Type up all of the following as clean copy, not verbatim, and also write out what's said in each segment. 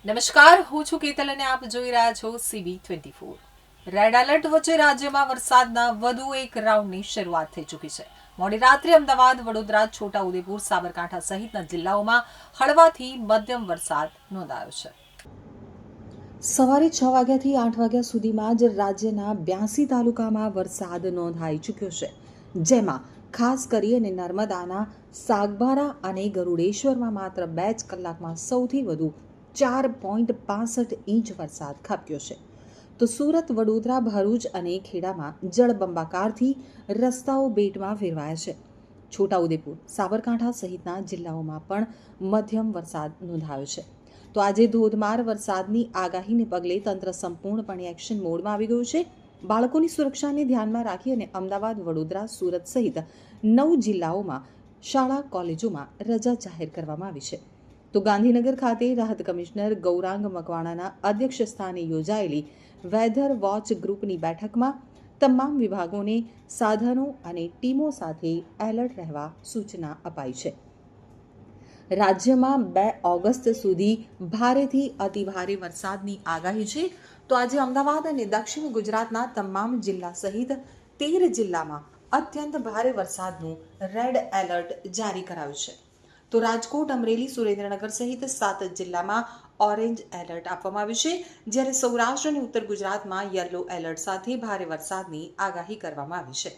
નમસ્કાર, હું છું કેતલ અને આપ જોઈ રહ્યા છો CB24. રેડ એલર્ટ વચ્ચે રાજ્યમાં વરસાદના વધુ એક રાઉન્ડની શરૂઆત થઈ ચૂકી છે. મોડી રાત્રે અમદાવાદ, વડોદરા, છોટાઉદેપુર, સાબરકાંઠા સહિતના જિલ્લાઓમાં હળવાથી મધ્યમ વરસાદ નોંધાયો છે. સવારે 6 વાગ્યાથી 8 વાગ્યા સુધીમાં જ રાજ્યના 82 તાલુકામાં વરસાદ નોંધાઈ ચૂક્યો છે, જેમાં ખાસ કરીને નર્મદાના સાગબારા અને ગરુડેશ્વરમાં માત્ર 2 જ કલાકમાં સૌથી વધુ 4.65 ઇંચ વરસાદ ખાબક્યો છે. તો સુરત, વડોદરા, ભરૂચ અને ખેડામાં જળબંબાકારથી રસ્તાઓ બેટમાં ફેરવાયા છે. છોટાઉદેપુર, સાબરકાંઠા સહિતના જિલ્લાઓમાં પણ મધ્યમ વરસાદ નોંધાયો છે. તો આજે ધોધમાર વરસાદની આગાહીને પગલે તંત્ર સંપૂર્ણપણે એક્શન મોડમાં આવી ગયું છે. બાળકોની સુરક્ષાને ધ્યાનમાં રાખી અને અમદાવાદ, વડોદરા, સુરત સહિત 9 જિલ્લાઓમાં શાળા કોલેજોમાં રજા જાહેર કરવામાં આવી છે. તો ગાંધીનગર ખાતે રાહત કમિશનર ગૌરાંગ મકવાણાના અધ્યક્ષ સ્થાને યોજાયેલી વેધર વોચ ગ્રુપની બેઠકમાં તમામ વિભાગોને સાધનો અને ટીમો સાથે એલર્ટ રહેવા સૂચના અપાઈ છે. રાજ્યમાં 2 ઓગસ્ટ સુધી ભારેથી અતિભારે વરસાદની આગાહી છે. તો આજે અમદાવાદ અને દક્ષિણ ગુજરાતના તમામ જિલ્લા સહિત 13 જિલ્લામાં અત્યંત ભારે વરસાદનું રેડ એલર્ટ જારી કરાયું છે. તો રાજકોટ, અમરેલી, સુરેન્દ્રનગર સહિત 7 જિલ્લામાં ઓરેન્જ એલર્ટ આપવામાં આવ્યું છે, જ્યારે સૌરાષ્ટ્ર અને ઉત્તર ગુજરાતમાં યલો એલર્ટ સાથે ભારે વરસાદની આગાહી કરવામાં આવી છે.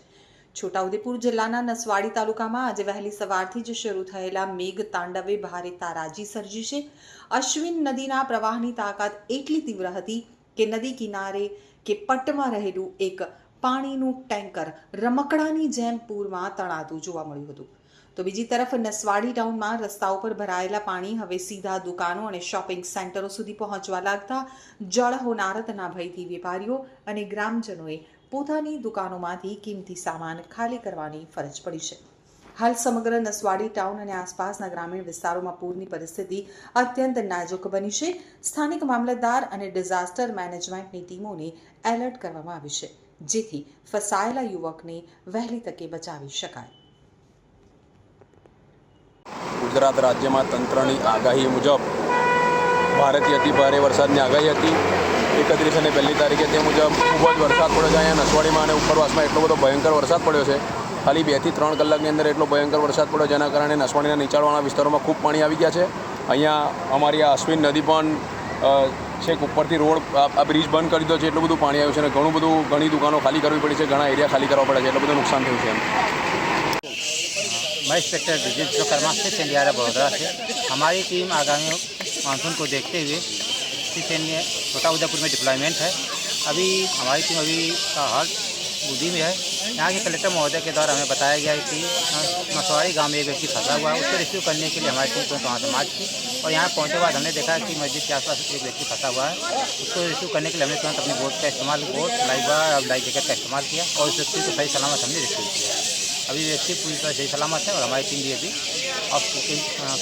છોટાઉદેપુર જિલ્લાના નસવાડી તાલુકામાં આજે વહેલી સવારથી જ શરૂ થયેલા મેઘ તાંડવે ભારે તારાજી સર્જી છે. અશ્વિન નદીના પ્રવાહની તાકાત એટલી તીવ્ર હતી કે નદી કિનારે કે પટ્ટમાં રહેલું એક પાણીનું ટેન્કર રમકડાની જેમ પૂરમાં તણાતું જોવા મળ્યું હતું. તો બીજી તરફ નસવાડી ટાઉનમાં રસ્તાઓ પર ભરાયેલા પાણી હવે સીધા દુકાનો અને શોપિંગ સેન્ટરો સુધી પહોંચવા લાગતા જળ હોનારતના ભયથી વેપારીઓ અને ગ્રામજનોએ પોતાની દુકાનોમાંથી કિંમતી સામાન ખાલી કરવાની ફરજ પડી છે. હાલ સમગ્ર નસવાડી ટાઉન અને આસપાસના ગ્રામીણ વિસ્તારોમાં પૂરની પરિસ્થિતિ અત્યંત નાજુક બની છે. સ્થાનિક મામલતદાર અને ડિઝાસ્ટર મેનેજમેન્ટની ટીમોને એલર્ટ કરવામાં આવી છે, જેથી ફસાયેલા યુવકને વહેલી તકે બચાવી શકાય. ગુજરાત રાજ્યમાં તંત્રની આગાહી મુજબ ભારેથી અતિભારે વરસાદની આગાહી હતી. 31 અને 1 તારીખે તે મુજબ ખૂબ જ વરસાદ પડ્યો છે. અહીંયા નસવાડીમાં અને ઉપરવાસમાં એટલો બધો ભયંકર વરસાદ પડ્યો છે. ખાલી 2 થી 3 કલાકની અંદર એટલો ભયંકર વરસાદ પડ્યો, જેના કારણે નસવાડીના નીચાણવાળા વિસ્તારોમાં ખૂબ પાણી આવી ગયા છે. અહીંયા અમારી આ અશ્વિન નદી પણ છેક ઉપરથી રોડ આ બ્રિજ બંધ કરી દીધો છે, એટલું બધું પાણી આવ્યું છે અને ઘણી દુકાનો ખાલી કરવી પડી છે, ઘણા એરિયા ખાલી કરવા પડે છે, એટલું બધું નુકસાન થયું છે. मैं इंस्पेक्टर ब्रिजेश विश्वकर्मा से चंदियारा बड़ौदा से। हमारी टीम आगामी मानसून को देखते हुए छोटाउदेपुर में डिप्लॉयमेंट है। अभी हमारी टीम हाल बुद्धि में है। यहाँ के कलेक्टर महोदय के द्वारा हमें बताया गया है कि मसवाड़ी गांव में एक व्यक्ति फंसा हुआ है, उसको रिसीव करने के लिए हमारी टीम तुरंत वहाँ से मार्च की और यहाँ पहुँचने के बाद हमने देखा कि मस्जिद के आसपास एक व्यक्ति फंसा हुआ है। उसको रिसीव करने के लिए हमने तुरंत अपनी बोट लाइफ जैकेट का इस्तेमाल किया और उस व्यक्ति को सही सलामत हमने रिसीव किया। अभी व्यक्ति पूरी तरह सही सलामत है और हमारी टीम भी अभी अब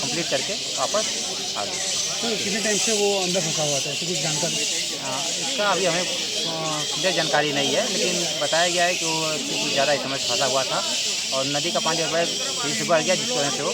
कंप्लीट करके वापस आ गई। तो कितने टाइम से वो अंदर फंसा हुआ था, ऐसी कुछ जानकारी? इसका अभी हमें क्लियर जानकारी नहीं है, लेकिन बताया गया है कि वो कुछ ज़्यादा इस समय फंसा हुआ था और नदी का पानी फिर से बढ़ गया, जिसकी वजह से वो